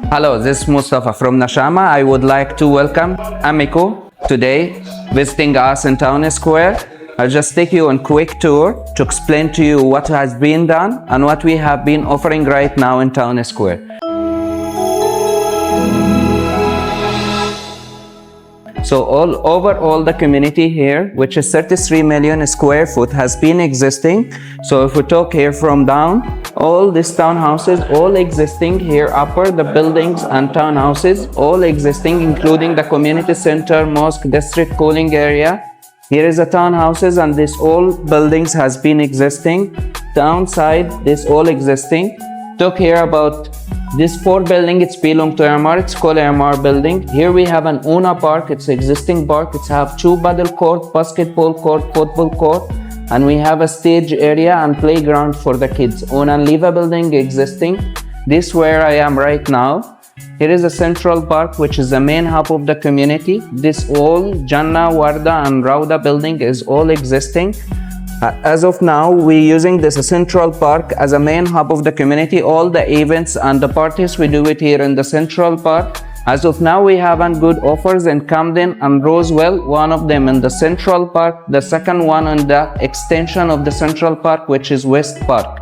Hello, this is Mustafa from Nashama. I would like to welcome AMICO today visiting us in Town Square. I'll just take you on a quick tour to explain to you what has been done and what we have been offering right now in Town Square. So overall the community here, which is 33 million square foot, has been existing. So if we talk here from down, all these townhouses, all existing here upper, the buildings and townhouses, all existing, including the community center, mosque, district cooling area. Here is the townhouses, and this all buildings has been existing. Downside, this all existing. Talk here about this 4 building, it's belong to MR, it's called MR building. Here we have an Una park, it's existing park. It's have 2 paddle court, basketball court, football court, and we have a stage area and playground for the kids. Una Liva building existing. This where I am right now. Here is a central park, which is the main hub of the community. This all Jannah, Warda and Rauda building is all existing. As of now, we're using this central park as a main hub of the community. All the events and the parties, we do it here in the central park. As of now, we have good offers in Camden and Roswell, one of them in the central park, the second one on the extension of the central park, which is West Park.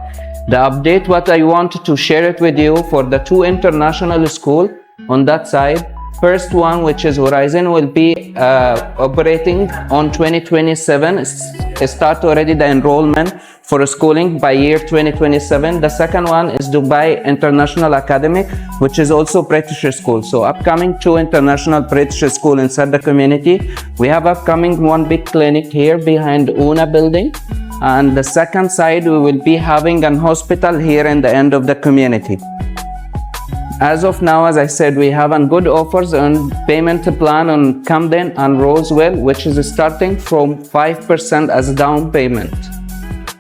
The update, what I want to share it with you for the 2 international schools on that side. First one, which is Horizon, will be operating on 2027. Start already the enrollment for schooling by year 2027. The second one is Dubai International Academy, which is also British school. So upcoming 2 international British school inside the community. We have upcoming 1 big clinic here behind Una building. And the second side, we will be having an hospital here in the end of the community. As of now, as I said, we have good offers on payment plan on Camden and Roswell, which is starting from 5% as a down payment,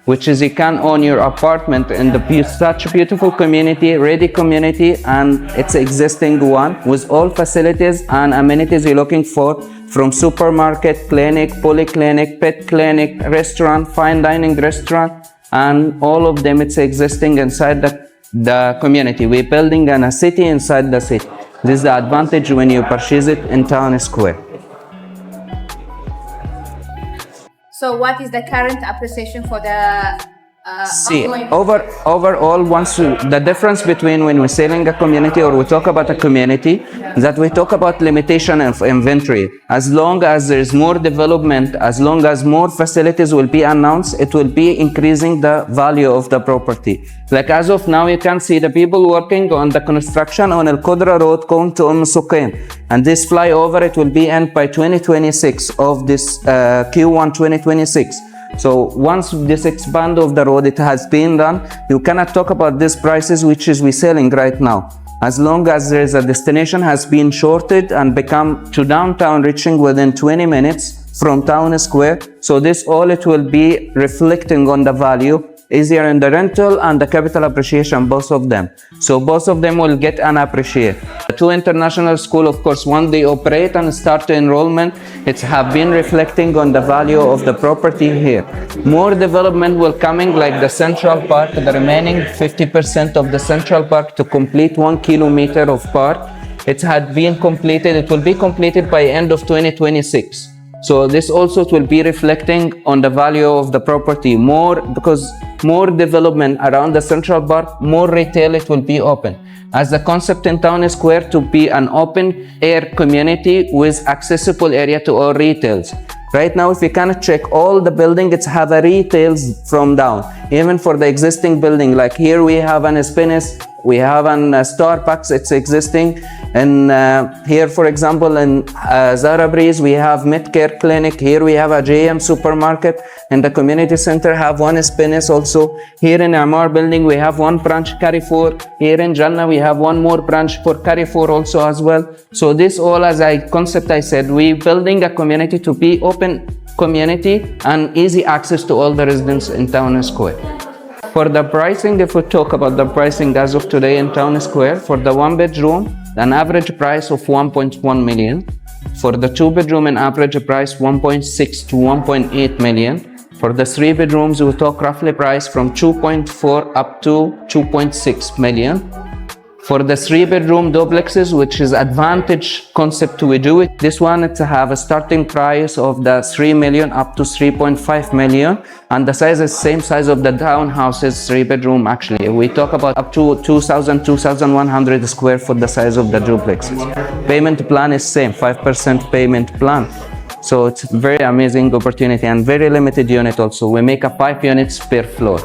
which is you can own your apartment in such a beautiful community, ready community, and it's existing one with all facilities and amenities you're looking for, from supermarket, clinic, polyclinic, pet clinic, restaurant, fine dining restaurant, and all of them it's existing inside the community. We're building a city inside the city. This is the advantage when you purchase it in Town Square. So what is the current appreciation for the overall, once the difference between when we're selling a community or we talk about a community, that we talk about limitation of inventory. As long as there is more development, as long as more facilities will be announced, it will be increasing the value of the property. Like as of now, you can see the people working on the construction on Al Qudra Road going to Suqain, and this flyover, it will be end by 2026 of this Q1 2026. So once this expand of the road, it has been done, you cannot talk about these prices which is we selling right now. As long as there is a destination has been shorted and become to downtown, reaching within 20 minutes from Town Square. So this all it will be reflecting on the value, easier in the rental and the capital appreciation, both of them. So both of them will get an appreciate. The 2 international school, of course, when they operate and start enrollment, it have been reflecting on the value of the property here. More development will coming, like the Central Park, the remaining 50% of the Central Park to complete 1 kilometer of park. It had been completed, it will be completed by end of 2026. So this also will be reflecting on the value of the property more, because more development around the Central Park, more retail it will be open. As the concept in Town Square to be an open air community with accessible area to all retails. Right now, if you can check all the buildings, it's have a retails from down. Even for the existing building, like here we have an Spinach, we have an Starbucks, it's existing. And here, for example, in Zara Breeze, we have Medcare Clinic. Here we have a JM supermarket. In the community center, have 1 Spinach also. Here in Amar building, we have 1 branch Carrefour. Here in Jannah, we have 1 more branch for Carrefour also as well. So this all as concept I said, we building a community to be open community and easy access to all the residents in Town Square. For the pricing, if we talk about the pricing as of today in Town Square, for the 1 bedroom, an average price of 1.1 million. For the 2 bedroom, an average price 1.6 to 1.8 million. For the 3 bedrooms, we talk roughly price from 2.4 up to 2.6 million. For the 3-bedroom duplexes, which is advantage concept we do it. This one, it have a starting price of the 3 million up to 3.5 million. And the size is same size of the townhouses, 3-bedroom actually. We talk about up to 2,100 square foot, the size of the duplexes. Payment plan is same, 5% payment plan. So it's very amazing opportunity and very limited unit also. We make a 5 units per floor.